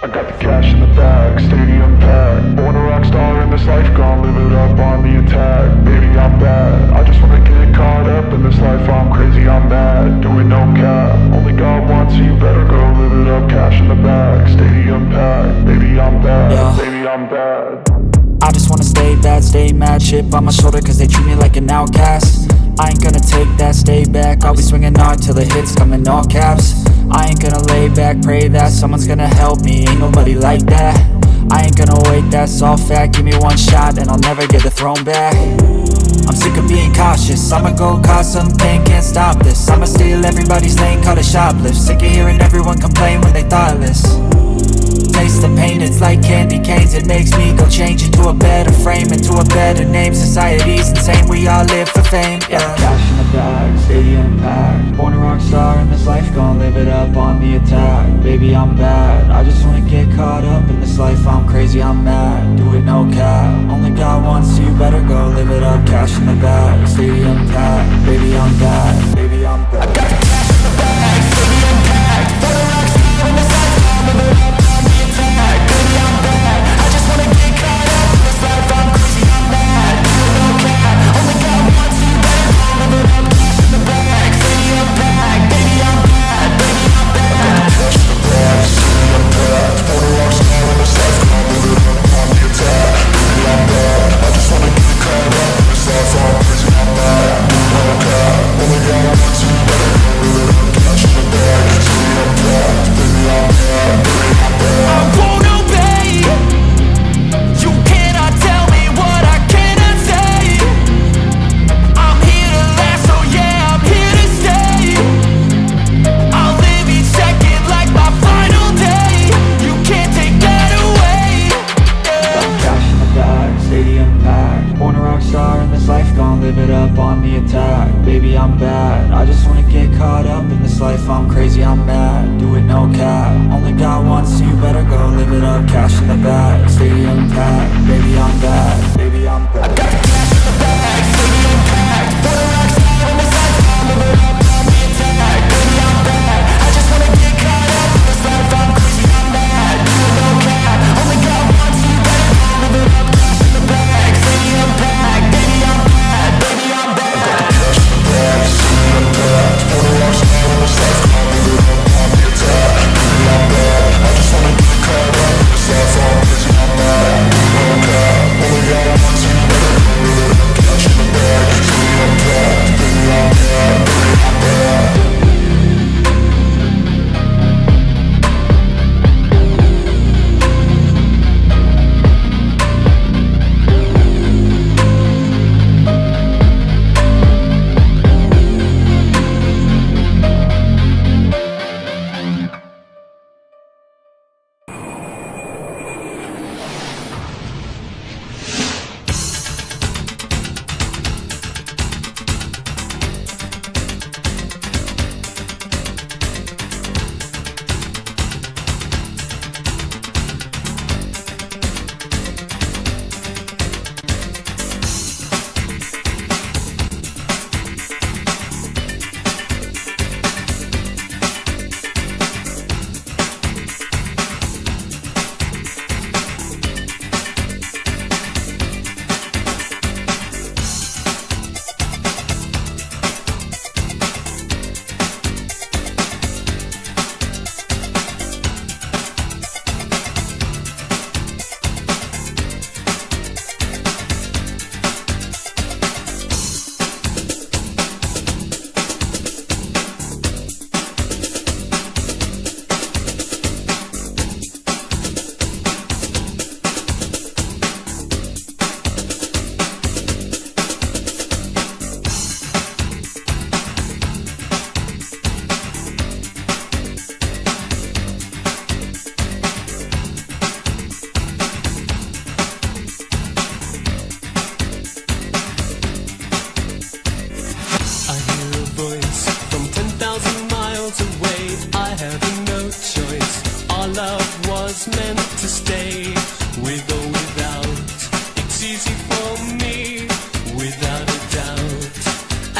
I got the cash in the bag, stadium packed. Born a rock star in this life, gon' live it up on the attack. Baby, I'm bad, I just wanna get caught up in this life. I'm crazy, I'm mad, doing no cap. Only God wants you, better go live it up. Cash in the bag, stadium packed. Baby, I'm bad, yeah. Baby, I'm bad. I just wanna stay bad, stay mad. Chip on my shoulder cause they treat me like an outcast. I ain't gonna take that, stay back. I'll be swinging hard till the hits come in all caps. I ain't gonna lay back, pray that someone's gonna help me. Ain't nobody like that. I ain't gonna wait, that's all fact. Give me one shot and I'll never get the throne back. I'm sick of being cautious, I'ma go cause some pain, can't stop this. I'ma steal everybody's lane, call it shoplift. Sick of hearing everyone complain when they thoughtless. Taste the pain, it's like candy canes. It makes me go change into a better frame, into a better name. Society's insane, we all live for fame, yeah. Cash in the bag, stadium packed. Born a rock star in this life, gon' live it up on the attack. Baby, I'm bad, I just wanna get caught up in this life. I'm crazy, I'm mad, do it no cap. Only God wants you, better go live it up. Cash in the bag, stadium packed. Baby, I'm bad, baby, I'm bad. I got the cash in the bag, stadium packed. Born a rock star in this life, gon' live it up. Baby, I'm bad, I just wanna get caught up in this life. I'm crazy, I'm mad, do it no cap. Only God wants you, better go live it up. Cash in the bag, stadium packed. Baby, I'm bad, baby, I'm bad. Cash in the bag, stadium packed. Born a rock star in this life, gon' live it up on the attack. Baby, I'm bad, I just wanna get caught up in this life. I'm crazy, I'm mad, do it no cap. Only God wants you, better go live it up. Cash in the bag, stadium packed. Baby, I'm bad, baby, I'm bad. I won't obey. You cannot tell me what I cannot say. I'm here to last, so yeah, I'm here to stay. I'll live each second like my final day. You can't take that away, yeah. Cash in the bag, stadium packed. Born a rock star in this life, gon' live it up on the attack. Baby, I'm bad, I just wanna get caught up in this life. I'm crazy, I'm mad, do it no cap. Only God wants you, better go live it up. Cash in the bag, stadium packed. Baby, I'm bad, baby, I'm bad. I got the cash in the bag, stadium packed. Born a rock star in this life, gon' live it up on the attack. Baby, I'm bad, I just wanna get caught up in this life. I'm crazy, I'm mad, do it no cap. Only God wants you, better go live it up. Cash in the bag, stadium packed. Baby, I'm bad, baby, I'm bad. I got the cash in the bag, stadium packed. Born a rock star in this life, gon' live it up on the attack. Baby, I'm bad, I just wanna get caught up in this life. I'm crazy, I'm mad, do it no cap. Only God wants you, better go live it up. Cash in the bag, stadium packed. Baby, I'm bad, baby, I'm bad.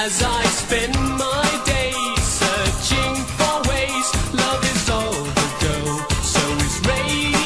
As I spend my days searching for ways, love is all the go, so is rain.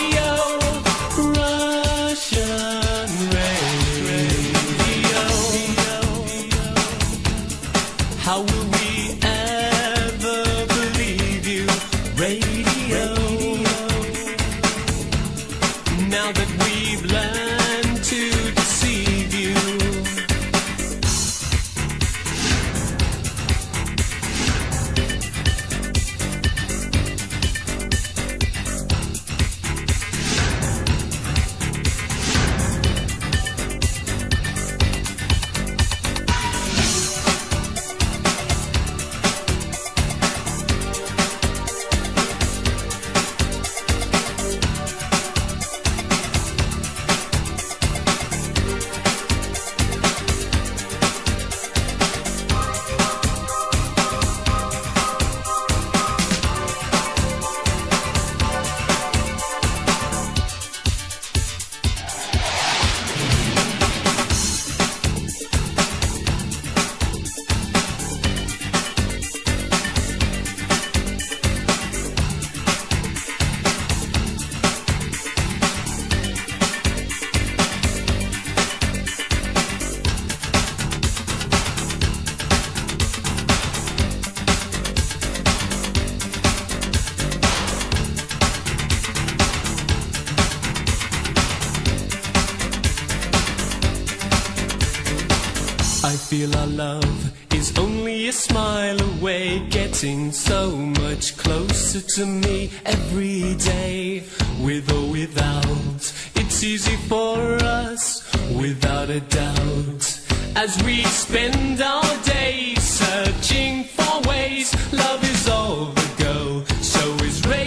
I feel our love is only a smile away, getting so much closer to me every day. With or without, it's easy for us, without a doubt. As we spend our days searching for ways, love is all the go, so is radio.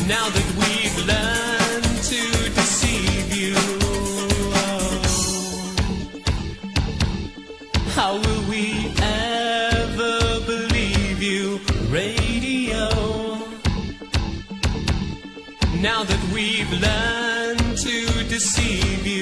Now that we've learned to deceive you, how will we ever believe you, radio? Now that we've learned to deceive you.